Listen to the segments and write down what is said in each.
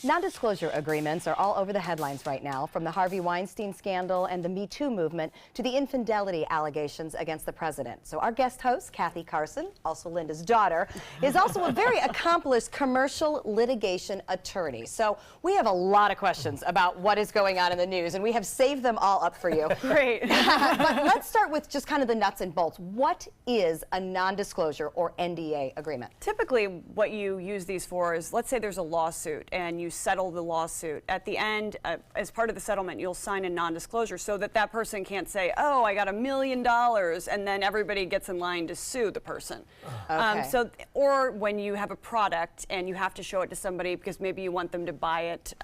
Non-disclosure agreements are all over the headlines right now, from the Harvey Weinstein scandal and the Me Too movement to the infidelity allegations against the president. So our guest host, Kathy Carson, also Linda's daughter, is also a very accomplished commercial litigation attorney. So we have a lot of questions about what is going on in the news, and we have saved them all up for you. Great. But let's start with just kind of the nuts and bolts. What is a non-disclosure or NDA agreement? Typically, what you use these for is, let's say there's a lawsuit and you settle the lawsuit. At the end, as part of the settlement, you'll sign a non-disclosure so that that person can't say, oh, I got $1 million, and then everybody gets in line to sue the person. Okay. Or when you have a product and you have to show it to somebody because maybe you want them to buy it,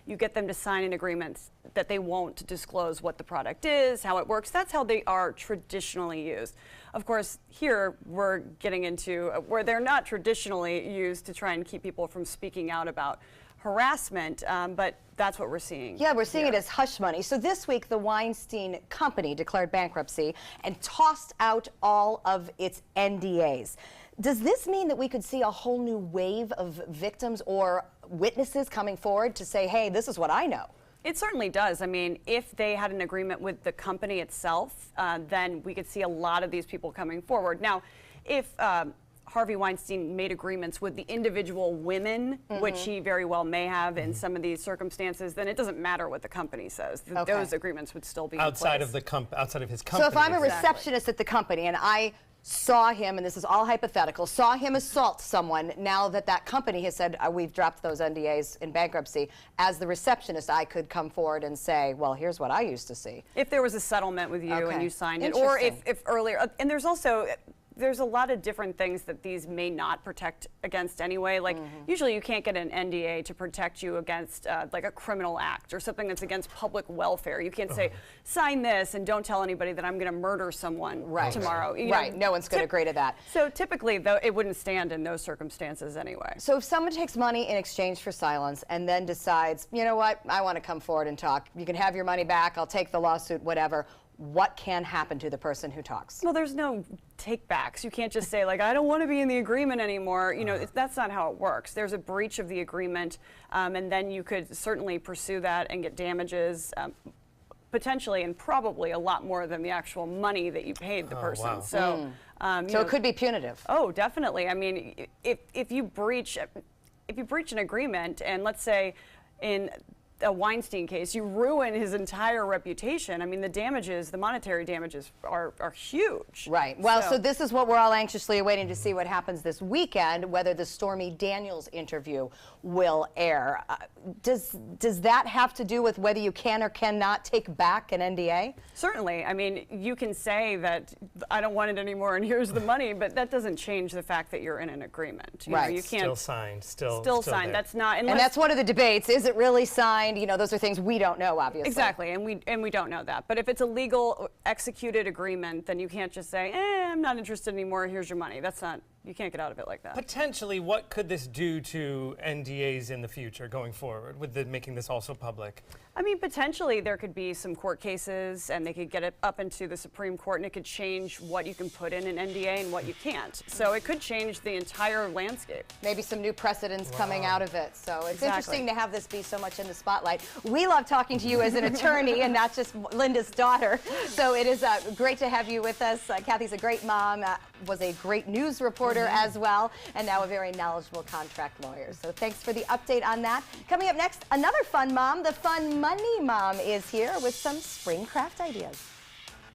you get them to sign an agreement that they won't disclose what the product is, how it works. That's how they are traditionally used. Of course, here we're getting into where they're not traditionally used to try and keep people from speaking out about harassment, but that's what we're seeing. Yeah, we're seeing it as hush money. So this week, the Weinstein Company declared bankruptcy and tossed out all of its NDAs. Does this mean that we could see a whole new wave of victims or witnesses coming forward to say, hey, this is what I know? It certainly does. I mean, if they had an agreement with the company itself, then we could see a lot of these people coming forward. Now, if Harvey Weinstein made agreements with the individual women, which he very well may have in some of these circumstances, then it doesn't matter what the company says. Those agreements would still be outside in place. outside of his company. So if I'm a receptionist at the company and I saw him, and this is all hypothetical, saw him assault someone, now that that company has said, we've dropped those NDAs in bankruptcy, as the receptionist, I could come forward and say, well, here's what I used to see. If there was a settlement with you and you signed it, or if earlier, and there's a lot of different things that these may not protect against anyway. Like usually you can't get an NDA to protect you against like a criminal act or something that's against public welfare. You can't say, sign this and don't tell anybody that I'm going to murder someone tomorrow. You know, no one's going to agree to that. So typically, though, it wouldn't stand in those circumstances anyway. So if someone takes money in exchange for silence and then decides, you know what, I want to come forward and talk, you can have your money back, I'll take the lawsuit, whatever. What can happen to the person who talks? Well, there's no take-backs. You can't just say, like, I don't want to be in the agreement anymore. You know, that's not how it works. There's a breach of the agreement, and then you could certainly pursue that and get damages, potentially and probably a lot more than the actual money that you paid the person. Wow. So, so it could be punitive. Oh, definitely. I mean, if you breach an agreement, and let's say in a Weinstein case, you ruin his entire reputation. I mean, the damages, the monetary damages are huge. Right. Well, so this is what we're all anxiously awaiting to see what happens this weekend, whether the Stormy Daniels interview will air. Does that have to do with whether you can or cannot take back an NDA? Certainly. I mean, you can say that I don't want it anymore and here's the money, but that doesn't change the fact that you're in an agreement. You know, you can't. Still signed. Still signed. There. That's not. And that's one of the debates. Is it really signed? You know, those are things we don't know, obviously. Exactly, and we don't know that. But if it's a legal executed agreement, then you can't just say, I'm not interested anymore, here's your money. That's not, you can't get out of it like that. Potentially, what could this do to NDAs in the future going forward with making this also public? I mean, potentially there could be some court cases and they could get it up into the Supreme Court and it could change what you can put in an NDA and what you can't. So it could change the entire landscape. Maybe some new precedents coming out of it. So it's interesting to have this be so much in the spotlight. We love talking to you as an attorney and not just Linda's daughter. So it is great to have you with us. Kathy's a great mom, was a great news reporter as well, and now a very knowledgeable contract lawyer. So thanks for the update on that. Coming up next, another fun mom, the Fun Money Mom is here with some spring craft ideas.